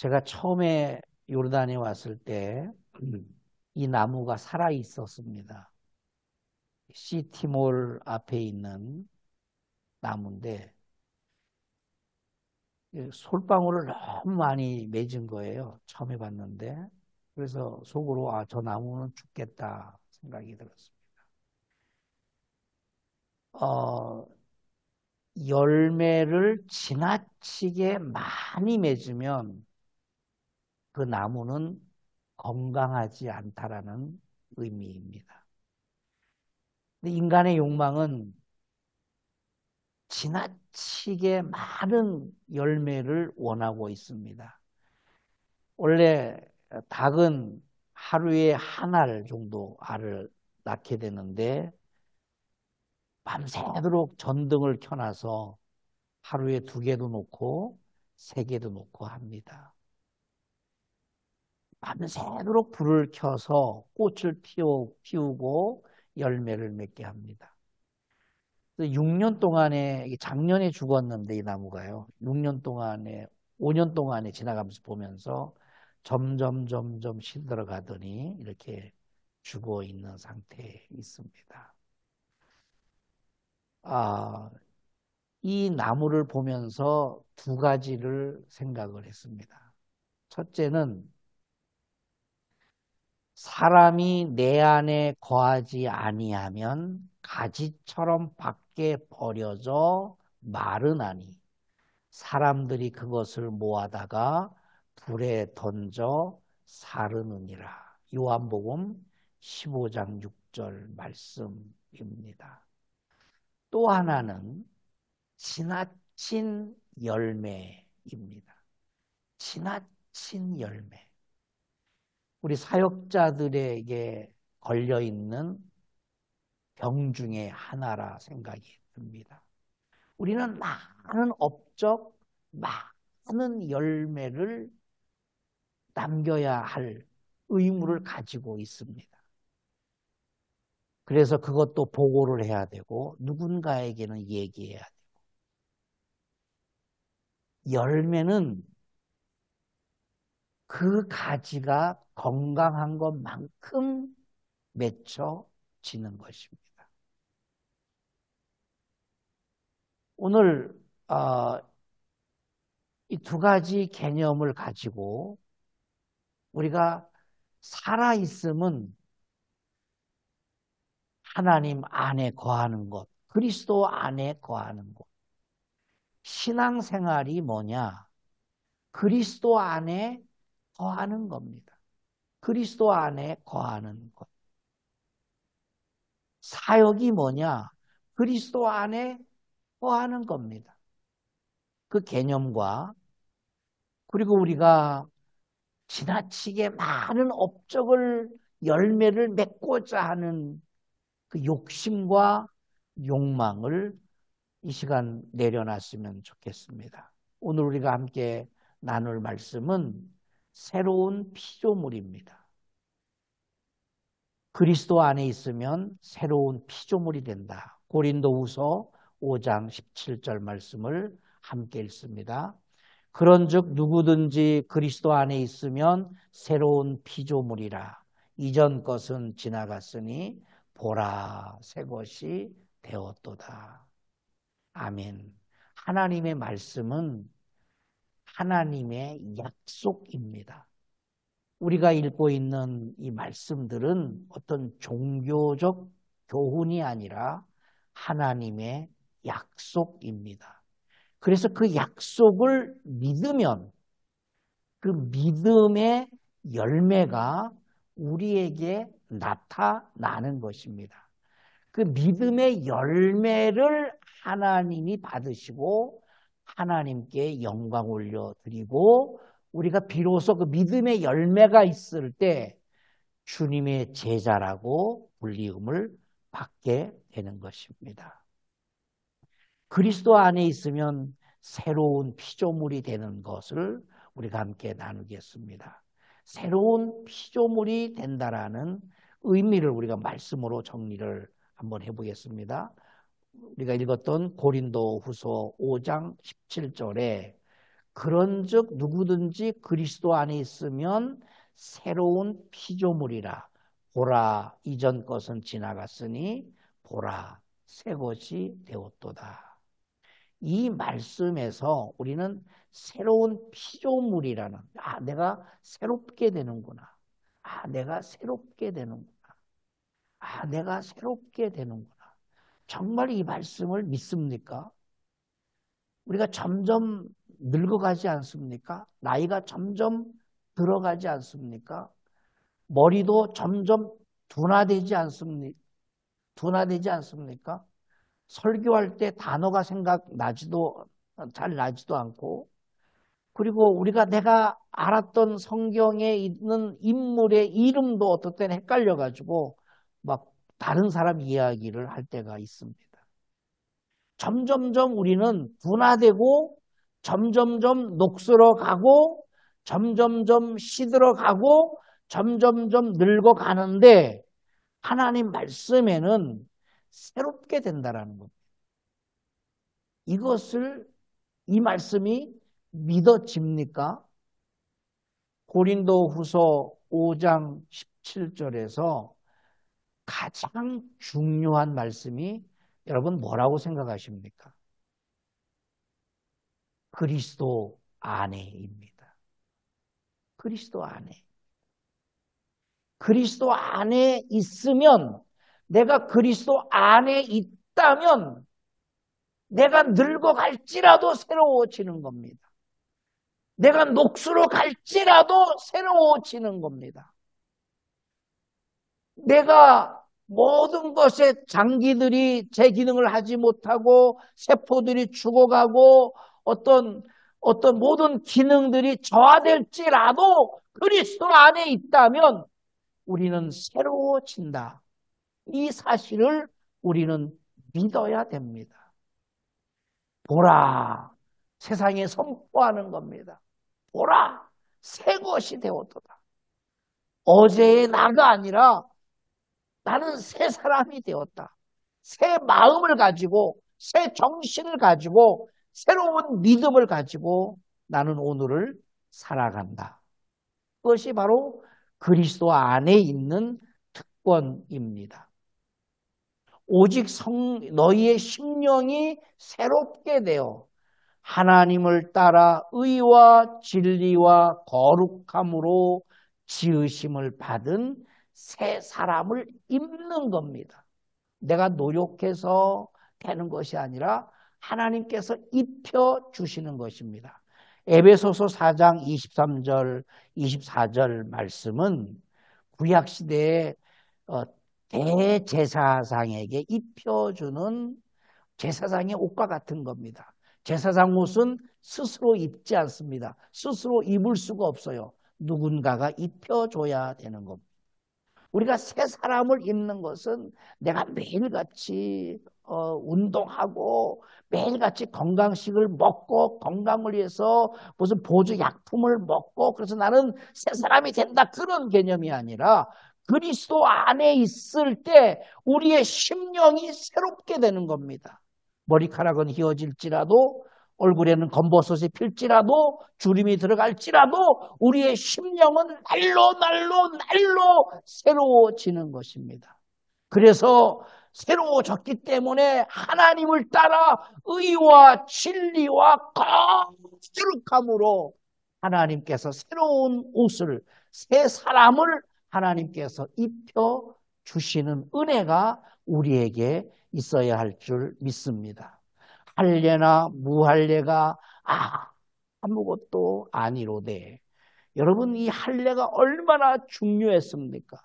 제가 처음에 요르단에 왔을 때 이 나무가 살아 있었습니다. 시티몰 앞에 있는 나무인데 솔방울을 너무 많이 맺은 거예요. 처음에 봤는데. 그래서 속으로 저 나무는 죽겠다 생각이 들었습니다. 어, 열매를 지나치게 많이 맺으면 그 나무는 건강하지 않다라는 의미입니다. 근데 인간의 욕망은 지나치게 많은 열매를 원하고 있습니다. 원래 닭은 하루에 한 알 정도 알을 낳게 되는데 밤새도록 전등을 켜놔서 하루에 2개도 놓고 3개도 놓고 합니다. 밤새도록 불을 켜서 꽃을 피우고 열매를 맺게 합니다. 6년 동안에, 작년에 죽었는데 이 나무가요. 6년 동안에, 5년 동안에 지나가면서 보면서 점점 시들어가더니 이렇게 죽어 있는 상태에 있습니다. 이 나무를 보면서 2가지를 생각을 했습니다. 첫째는 사람이 내 안에 거하지 아니하면 가지처럼 밖에 버려져 마르나니 사람들이 그것을 모아다가 불에 던져 사르느니라. 요한복음 15장 6절 말씀입니다. 또 하나는 지나친 열매입니다. 지나친 열매. 우리 사역자들에게 걸려있는 병 중에 하나라 생각이 듭니다. 우리는 많은 업적, 많은 열매를 남겨야 할 의무를 가지고 있습니다. 그래서 그것도 보고를 해야 되고 누군가에게는 얘기해야 돼요. 열매는 그 가지가 건강한 것만큼 맺혀지는 것입니다. 오늘 이 2가지 개념을 가지고 우리가 살아있음은 하나님 안에 거하는 것, 그리스도 안에 거하는 것. 신앙생활이 뭐냐? 그리스도 안에 거하는 겁니다. 그리스도 안에 거하는 것. 사역이 뭐냐? 그리스도 안에 거하는 겁니다. 그 개념과 그리고 우리가 지나치게 많은 업적을 열매를 맺고자 하는 그 욕심과 욕망을 이 시간 내려놨으면 좋겠습니다. 오늘 우리가 함께 나눌 말씀은 새로운 피조물입니다. 그리스도 안에 있으면 새로운 피조물이 된다. 고린도후서 5장 17절 말씀을 함께 읽습니다. 그런즉 누구든지 그리스도 안에 있으면 새로운 피조물이라. 이전 것은 지나갔으니 보라 새 것이 되었도다. 아멘. 하나님의 말씀은 하나님의 약속입니다. 우리가 읽고 있는 이 말씀들은 어떤 종교적 교훈이 아니라 하나님의 약속입니다. 그래서 그 약속을 믿으면 그 믿음의 열매가 우리에게 나타나는 것입니다. 그 믿음의 열매를 하나님이 받으시고 하나님께 영광 올려드리고 우리가 비로소 그 믿음의 열매가 있을 때 주님의 제자라고 불리움을 받게 되는 것입니다. 그리스도 안에 있으면 새로운 피조물이 되는 것을 우리가 함께 나누겠습니다. 새로운 피조물이 된다라는 의미를 우리가 말씀으로 정리를 한번 해보겠습니다. 우리가 읽었던 고린도후서 5장 17절에 그런즉 누구든지 그리스도 안에 있으면 새로운 피조물이라. 보라, 이전 것은 지나갔으니 보라, 새 것이 되었도다. 이 말씀에서 우리는 새로운 피조물이라는, 내가 새롭게 되는구나. 내가 새롭게 되는구나. 내가 새롭게 되는구나. 정말 이 말씀을 믿습니까? 우리가 점점 늙어가지 않습니까? 나이가 점점 들어가지 않습니까? 머리도 점점 둔화되지 않습니까? 둔화되지 않습니까? 설교할 때 단어가 잘 나지도 않고, 그리고 내가 알았던 성경에 있는 인물의 이름도 어떨 때는 헷갈려가지고 막 다른 사람 이야기를 할 때가 있습니다. 점점점 우리는 둔화되고 점점점 녹슬어가고 점점점 시들어가고 점점점 늙어가는데 하나님 말씀에는 새롭게 된다라는 겁니다. 이 말씀이 믿어집니까? 고린도후서 5장 17절에서 가장 중요한 말씀이 여러분 뭐라고 생각하십니까? 그리스도 안에입니다. 그리스도 안에. 그리스도 안에 있으면, 내가 그리스도 안에 있다면 내가 늙어갈지라도 새로워지는 겁니다. 내가 녹수로 갈지라도 새로워지는 겁니다. 내가 모든 것에 장기들이 제 기능을 하지 못하고 세포들이 죽어가고 어떤 모든 기능들이 저하될지라도 그리스도 안에 있다면 우리는 새로워진다. 이 사실을 우리는 믿어야 됩니다. 보라, 세상에 선포하는 겁니다. 보라, 새 것이 되었도다. 어제의 나가 아니라 나는 새 사람이 되었다. 새 마음을 가지고, 새 정신을 가지고, 새로운 믿음을 가지고 나는 오늘을 살아간다. 그것이 바로 그리스도 안에 있는 특권입니다. 오직 너희의 심령이 새롭게 되어 하나님을 따라 의와 진리와 거룩함으로 지으심을 받은 새 사람을 입는 겁니다. 내가 노력해서 되는 것이 아니라 하나님께서 입혀주시는 것입니다. 에베소서 4장 23절, 24절 말씀은 구약시대의 대제사장에게 입혀주는 제사장의 옷과 같은 겁니다. 제사장 옷은 스스로 입지 않습니다. 스스로 입을 수가 없어요. 누군가가 입혀줘야 되는 겁니다. 우리가 새 사람을 입는 것은 내가 매일같이 운동하고 매일같이 건강식을 먹고 건강을 위해서 무슨 보조약품을 먹고 그래서 나는 새 사람이 된다 그런 개념이 아니라 그리스도 안에 있을 때 우리의 심령이 새롭게 되는 겁니다. 머리카락은 휘어질지라도 얼굴에는 검버섯이 필지라도 주름이 들어갈지라도 우리의 심령은 날로 새로워지는 것입니다. 그래서 새로워졌기 때문에 하나님을 따라 의와 진리와 거룩함으로 하나님께서 새로운 옷을, 새 사람을 하나님께서 입혀주시는 은혜가 우리에게 있어야 할 줄 믿습니다. 할례나 무할례가 아무것도 아니로되. 여러분, 이 할례가 얼마나 중요했습니까?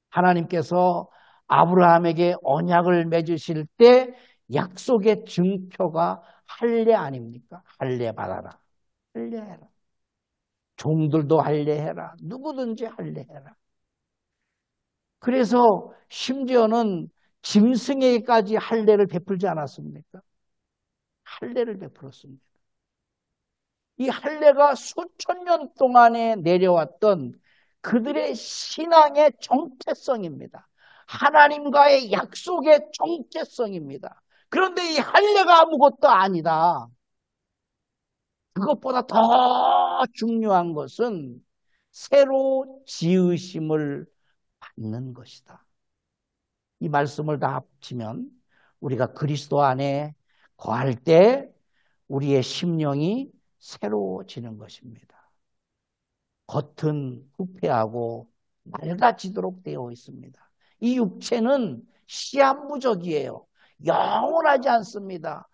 하나님께서 아브라함에게 언약을 맺으실 때 약속의 증표가 할례 아닙니까? 할례 받아라. 할례해라. 종들도 할례해라. 누구든지 할례해라. 그래서 심지어는 짐승에게까지 할례를 베풀지 않았습니까? 할례를 베풀었습니다. 이 할례가 수천 년 동안에 내려왔던 그들의 신앙의 정체성입니다. 하나님과의 약속의 정체성입니다. 그런데 이 할례가 아무것도 아니다. 그것보다 더 중요한 것은 새로 지으심을 받는 것이다. 이 말씀을 다 합치면 우리가 그리스도 안에 거할 때 우리의 심령이 새로워지는 것입니다. 겉은 부패하고 낡아지도록 되어 있습니다. 이 육체는 시한무적이에요. 영원하지 않습니다.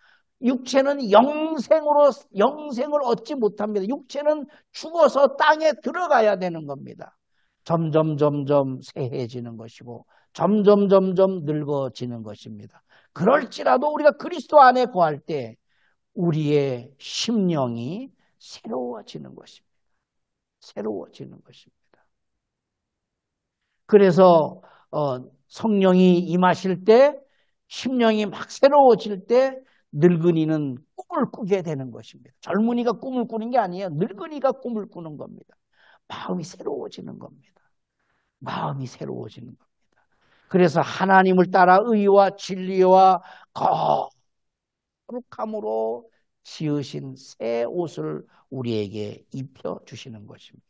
육체는 영생을 얻지 못합니다. 육체는 죽어서 땅에 들어가야 되는 겁니다. 점점 쇠해지는 것이고 점점 늙어지는 것입니다. 그럴지라도 우리가 그리스도 안에 거할 때 우리의 심령이 새로워지는 것입니다. 새로워지는 것입니다. 그래서 성령이 임하실 때 심령이 막 새로워질 때 늙은이는 꿈을 꾸게 되는 것입니다. 젊은이가 꿈을 꾸는 게 아니에요. 늙은이가 꿈을 꾸는 겁니다. 마음이 새로워지는 겁니다. 마음이 새로워지는 겁니다. 그래서 하나님을 따라 의와 진리와 거룩함으로 지으신 새 옷을 우리에게 입혀주시는 것입니다.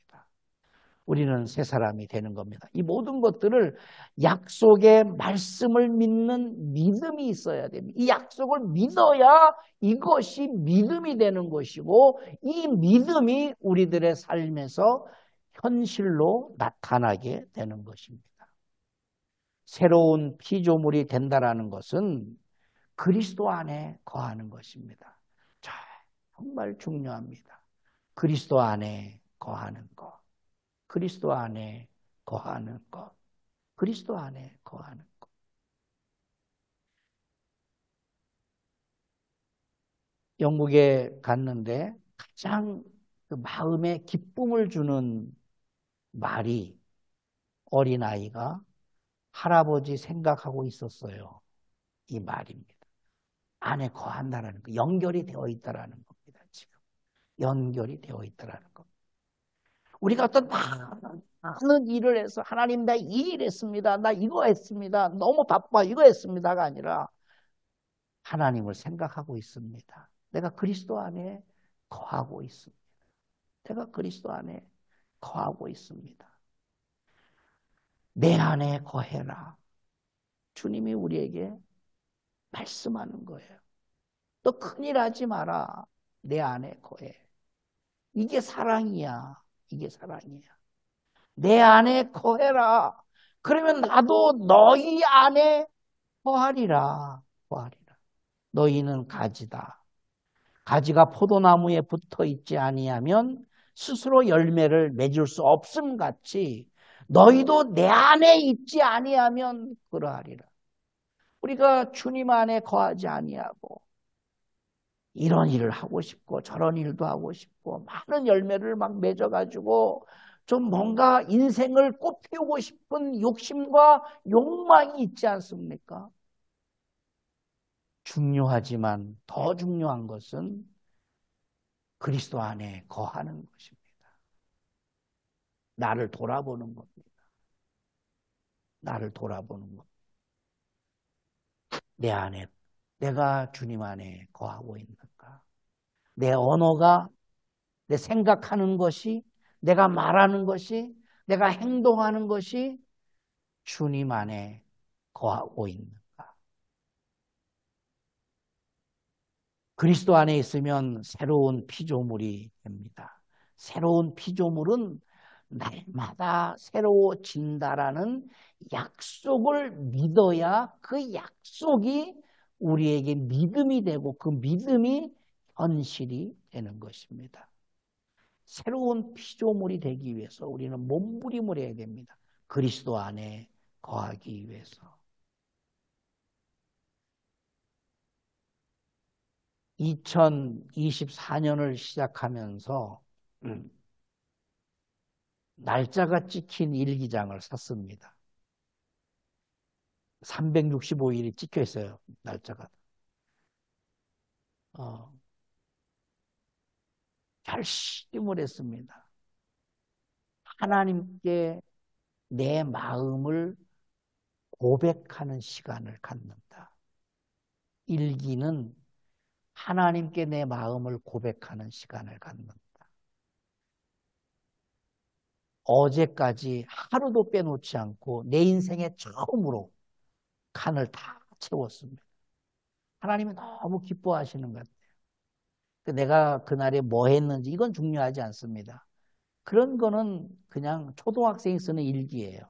우리는 새 사람이 되는 겁니다. 이 모든 것들을 약속의 말씀을 믿는 믿음이 있어야 됩니다. 이 약속을 믿어야 이것이 믿음이 되는 것이고 이 믿음이 우리들의 삶에서 현실로 나타나게 되는 것입니다. 새로운 피조물이 된다라는 것은 그리스도 안에 거하는 것입니다. 정말 중요합니다. 그리스도 안에 거하는 것. 그리스도 안에 거하는 것. 그리스도 안에 거하는 것. 영국에 갔는데 가장 그 마음에 기쁨을 주는 말이 어린아이가 할아버지 생각하고 있었어요. 이 말입니다. 안에 거한다라는 거. 연결이 되어 있다라는 겁니다. 지금. 연결이 되어 있다라는 겁니다. 우리가 어떤 많은 일을 해서 하나님 나 이 일 했습니다. 나 이거 했습니다. 너무 바빠 이거 했습니다가 아니라 하나님을 생각하고 있습니다. 내가 그리스도 안에 거하고 있습니다. 내가 그리스도 안에 거하고 있습니다. 내 안에 거해라. 주님이 우리에게 말씀하는 거예요. 너 큰일 하지 마라. 내 안에 거해. 이게 사랑이야. 이게 사랑이야. 내 안에 거해라. 그러면 나도 너희 안에 거하리라. 거하리라. 너희는 가지다. 가지가 포도나무에 붙어 있지 아니하면 스스로 열매를 맺을 수 없음 같이 너희도 내 안에 있지 아니하면 그러하리라. 우리가 주님 안에 거하지 아니하고 이런 일을 하고 싶고 저런 일도 하고 싶고 많은 열매를 막 맺어가지고 좀 뭔가 인생을 꽃피우고 싶은 욕심과 욕망이 있지 않습니까? 중요하지만 더 중요한 것은 그리스도 안에 거하는 것입니다. 나를 돌아보는 겁니다. 나를 돌아보는 것. 내 안에, 내가 주님 안에 거하고 있는가? 내 언어가, 내 생각하는 것이, 내가 말하는 것이, 내가 행동하는 것이 주님 안에 거하고 있는가? 그리스도 안에 있으면 새로운 피조물이 됩니다. 새로운 피조물은 날마다 새로워진다라는 약속을 믿어야 그 약속이 우리에게 믿음이 되고 그 믿음이 현실이 되는 것입니다. 새로운 피조물이 되기 위해서 우리는 몸부림을 해야 됩니다. 그리스도 안에 거하기 위해서. 2024년을 시작하면서 날짜가 찍힌 일기장을 샀습니다. 365일이 찍혀 있어요. 날짜가. 결심을 했습니다. 하나님께 내 마음을 고백하는 시간을 갖는다. 일기는 하나님께 내 마음을 고백하는 시간을 갖는다. 어제까지 하루도 빼놓지 않고 내 인생에 처음으로 칸을 다 채웠습니다. 하나님이 너무 기뻐하시는 것 같아요. 내가 그날에 뭐 했는지 이건 중요하지 않습니다. 그런 거는 그냥 초등학생이 쓰는 일기예요.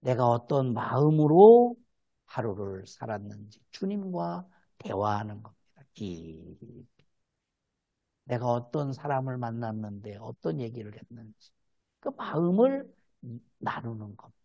내가 어떤 마음으로 하루를 살았는지 주님과 대화하는 겁니다. 깊이. 내가 어떤 사람을 만났는데 어떤 얘기를 했는지 그 마음을 나누는 겁니다.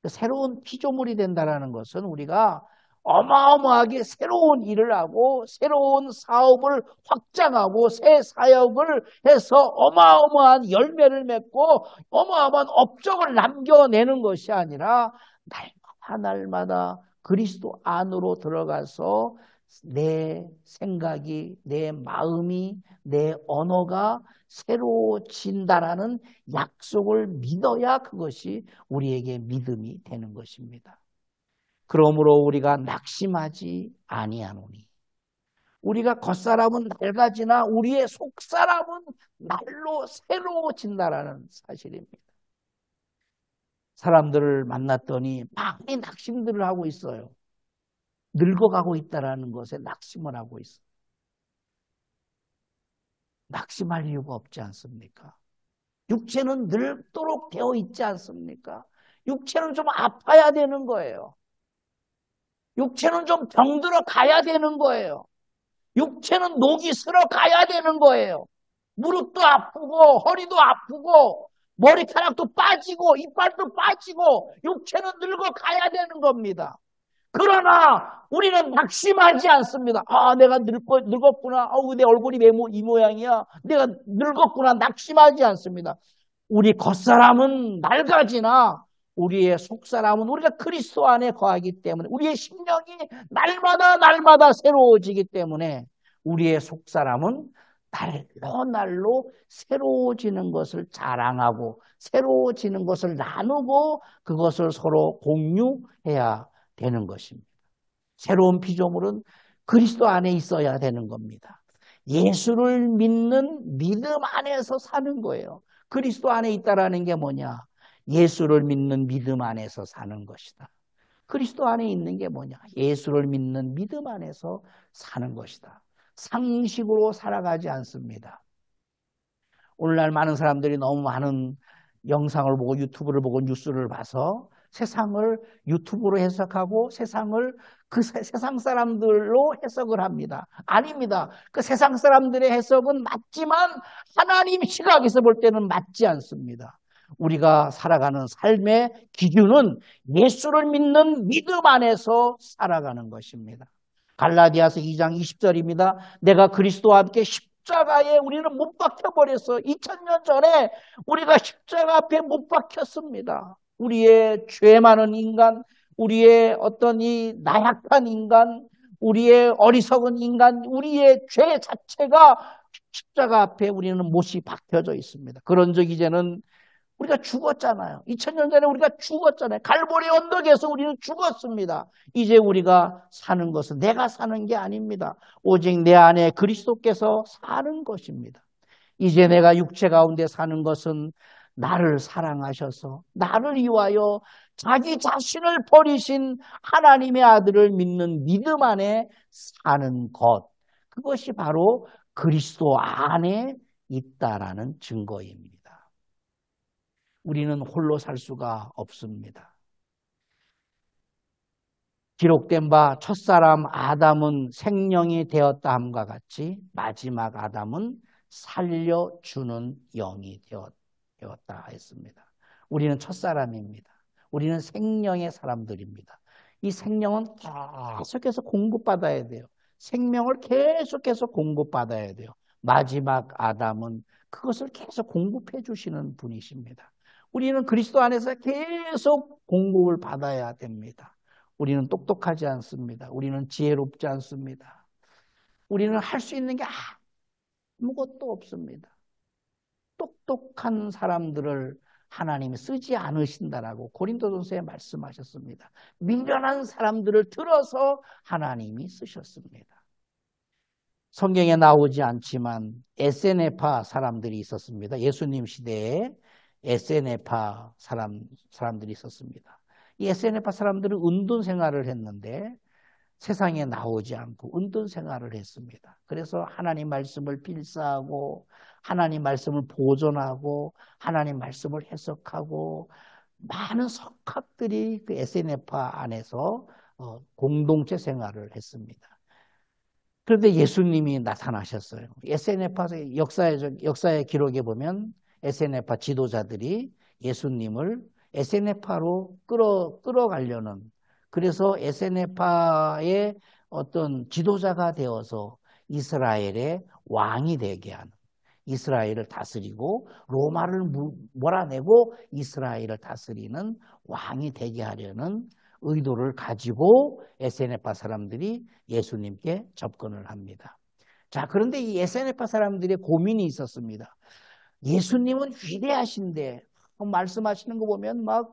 새로운 피조물이 된다는 것은 우리가 어마어마하게 새로운 일을 하고 새로운 사업을 확장하고 새 사역을 해서 어마어마한 열매를 맺고 어마어마한 업적을 남겨내는 것이 아니라 날마다 날마다 그리스도 안으로 들어가서 내 생각이, 내 마음이, 내 언어가 새로워진다라는 약속을 믿어야 그것이 우리에게 믿음이 되는 것입니다. 그러므로 우리가 낙심하지 아니하노니 우리가 겉사람은 낡아지나 우리의 속사람은 날로 새로워진다라는 사실입니다. 사람들을 만났더니 많이 낙심들을 하고 있어요. 늙어가고 있다는 것에 낙심을 하고 있어요. 낙심할 이유가 없지 않습니까? 육체는 늙도록 되어 있지 않습니까? 육체는 좀 아파야 되는 거예요. 육체는 좀 병들어 가야 되는 거예요. 육체는 녹이 슬어 가야 되는 거예요. 무릎도 아프고 허리도 아프고 머리카락도 빠지고 이빨도 빠지고 육체는 늙어 가야 되는 겁니다. 그러나 우리는 낙심하지 않습니다. 아, 내가 늙었구나. 내 얼굴이 이 모양이야. 내가 늙었구나. 낙심하지 않습니다. 우리 겉사람은 낡아지나 우리의 속사람은 우리가 그리스도 안에 거하기 때문에 우리의 심령이 날마다 날마다 새로워지기 때문에 우리의 속사람은 날로 날로 새로워지는 것을 자랑하고 새로워지는 것을 나누고 그것을 서로 공유해야 되는 것입니다. 새로운 피조물은 그리스도 안에 있어야 되는 겁니다. 예수를 믿는 믿음 안에서 사는 거예요. 그리스도 안에 있다라는 게 뭐냐? 예수를 믿는 믿음 안에서 사는 것이다. 그리스도 안에 있는 게 뭐냐? 예수를 믿는 믿음 안에서 사는 것이다. 상식으로 살아가지 않습니다. 오늘날 많은 사람들이 너무 많은 영상을 보고 유튜브를 보고 뉴스를 봐서 세상을 유튜브로 해석하고 세상을 그 세상 사람들로 해석을 합니다. 아닙니다. 그 세상 사람들의 해석은 맞지만 하나님 시각에서 볼 때는 맞지 않습니다. 우리가 살아가는 삶의 기준은 예수를 믿는 믿음 안에서 살아가는 것입니다. 갈라디아서 2장 20절입니다. 내가 그리스도와 함께 십자가에 우리는 못 박혀버렸어. 2000년 전에 우리가 십자가 앞에 못 박혔습니다. 우리의 죄 많은 인간, 우리의 어떤 이 나약한 인간, 우리의 어리석은 인간, 우리의 죄 자체가 십자가 앞에 우리는 못이 박혀져 있습니다. 그런 적 이제는 우리가 죽었잖아요. 2000년 전에 우리가 죽었잖아요. 갈보리 언덕에서 우리는 죽었습니다. 이제 우리가 사는 것은 내가 사는 게 아닙니다. 오직 내 안에 그리스도께서 사는 것입니다. 이제 내가 육체 가운데 사는 것은 나를 사랑하셔서 나를 위하여 자기 자신을 버리신 하나님의 아들을 믿는 믿음 안에 사는 것. 그것이 바로 그리스도 안에 있다라는 증거입니다. 우리는 홀로 살 수가 없습니다. 기록된 바 첫사람 아담은 생명이 되었다 함과 같이 마지막 아담은 살려주는 영이 되었다 했습니다. 우리는 첫사람입니다. 우리는 생명의 사람들입니다. 이 생명은 계속해서 공급받아야 돼요. 생명을 계속해서 공급받아야 돼요. 마지막 아담은 그것을 계속 공급해 주시는 분이십니다. 우리는 그리스도 안에서 계속 공급을 받아야 됩니다. 우리는 똑똑하지 않습니다. 우리는 지혜롭지 않습니다. 우리는 할 수 있는 게 아무것도 없습니다. 똑똑한 사람들을 하나님이 쓰지 않으신다라고 고린도전서에 말씀하셨습니다. 미련한 사람들을 들어서 하나님이 쓰셨습니다. 성경에 나오지 않지만 에세네파 사람들이 있었습니다. 예수님 시대에 에세네파 사람들이 있었습니다. 이 에세네파 사람들은 은둔 생활을 했는데 세상에 나오지 않고 은둔 생활을 했습니다. 그래서 하나님 말씀을 필사하고 하나님 말씀을 보존하고 하나님 말씀을 해석하고 많은 석학들이 그 에세네파 안에서 공동체 생활을 했습니다. 그런데 예수님이 나타나셨어요. 에세네파 역사의 기록에 보면 에세네파 지도자들이 예수님을 에세네파로 끌어가려는, 그래서 에세네파의 어떤 지도자가 되어서 이스라엘의 왕이 되게 하는, 이스라엘을 다스리고 로마를 몰아내고 이스라엘을 다스리는 왕이 되게 하려는 의도를 가지고 에세네파 사람들이 예수님께 접근을 합니다. 자, 그런데 이 에세네파 사람들의 고민이 있었습니다. 예수님은 위대하신데 말씀하시는 거 보면 막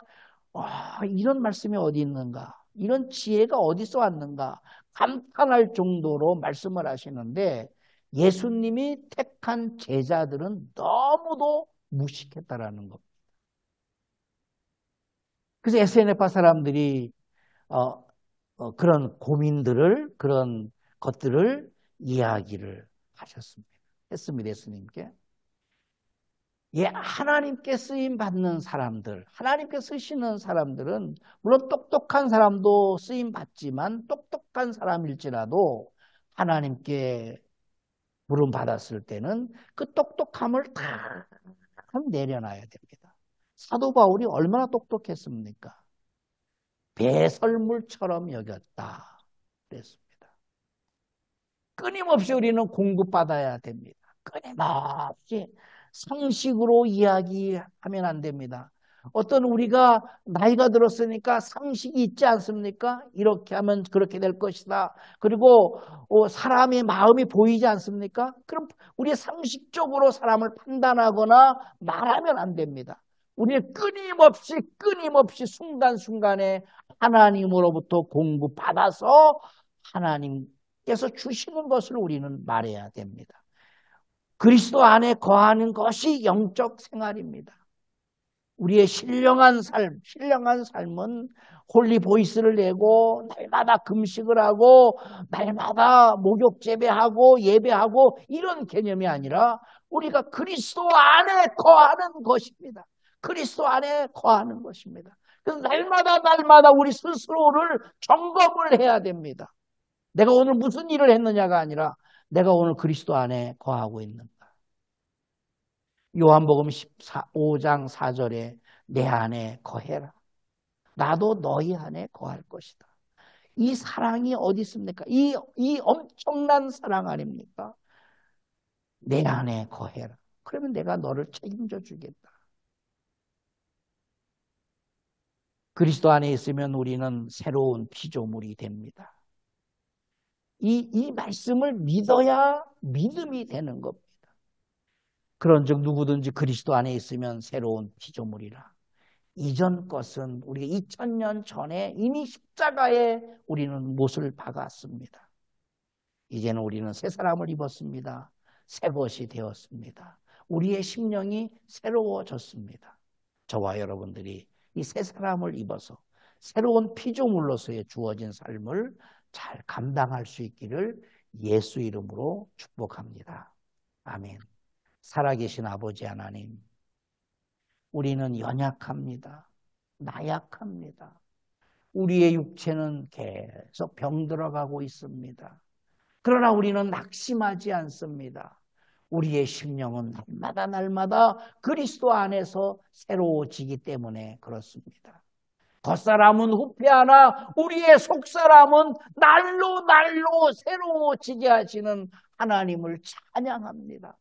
이런 말씀이 어디 있는가, 이런 지혜가 어디서 왔는가 감탄할 정도로 말씀을 하시는데 예수님이 택한 제자들은 너무도 무식했다라는 것. 그래서 에세네파 사람들이 그런 고민들을, 그런 것들을 이야기를 했습니다. 예수님께. 예, 하나님께 쓰임 받는 사람들, 하나님께 쓰시는 사람들은 물론 똑똑한 사람도 쓰임 받지만 똑똑한 사람일지라도 하나님께 물음 받았을 때는 그 똑똑함을 다 내려놔야 됩니다. 사도 바울이 얼마나 똑똑했습니까? 배설물처럼 여겼다 그랬습니다. 끊임없이 우리는 공급받아야 됩니다. 끊임없이 상식으로 이야기하면 안 됩니다. 어떤 우리가 나이가 들었으니까 상식이 있지 않습니까? 이렇게 하면 그렇게 될 것이다. 그리고 사람의 마음이 보이지 않습니까? 그럼 우리 상식적으로 사람을 판단하거나 말하면 안 됩니다. 우리는 끊임없이 순간순간에 하나님으로부터 공급받아서 하나님께서 주시는 것을 우리는 말해야 됩니다. 그리스도 안에 거하는 것이 영적 생활입니다. 우리의 신령한 삶은 홀리 보이스를 내고 날마다 금식을 하고 날마다 목욕 재배하고 예배하고 이런 개념이 아니라 우리가 그리스도 안에 거하는 것입니다. 그리스도 안에 거하는 것입니다. 그래서 날마다 우리 스스로를 점검을 해야 됩니다. 내가 오늘 무슨 일을 했느냐가 아니라 내가 오늘 그리스도 안에 거하고 있는가. 요한복음 15장 4절에 내 안에 거해라. 나도 너희 안에 거할 것이다. 이 사랑이 어디 있습니까? 이 엄청난 사랑 아닙니까? 내 안에 거해라. 그러면 내가 너를 책임져 주겠다. 그리스도 안에 있으면 우리는 새로운 피조물이 됩니다. 이 말씀을 믿어야 믿음이 되는 겁니다. 그런즉 누구든지 그리스도 안에 있으면 새로운 피조물이라. 이전 것은 우리가 2000년 전에 이미 십자가에 우리는 못을 박았습니다. 이제는 우리는 새 사람을 입었습니다. 새 것이 되었습니다. 우리의 심령이 새로워졌습니다. 저와 여러분들이 이 새 사람을 입어서 새로운 피조물로서의 주어진 삶을 잘 감당할 수 있기를 예수 이름으로 축복합니다. 아멘. 살아계신 아버지 하나님, 우리는 연약합니다. 나약합니다. 우리의 육체는 계속 병들어가고 있습니다. 그러나 우리는 낙심하지 않습니다. 우리의 심령은 날마다 그리스도 안에서 새로워지기 때문에 그렇습니다. 겉사람은 후패하나 우리의 속사람은 날로 새로워지게 하시는 하나님을 찬양합니다.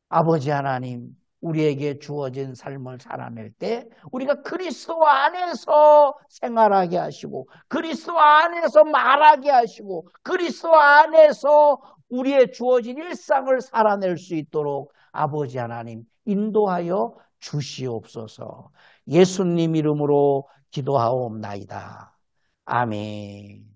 아버지 하나님, 우리에게 주어진 삶을 살아낼 때 우리가 그리스도 안에서 생활하게 하시고 그리스도 안에서 말하게 하시고 그리스도 안에서 우리의 주어진 일상을 살아낼 수 있도록 아버지 하나님 인도하여 주시옵소서. 예수님 이름으로 기도하옵나이다. 아멘.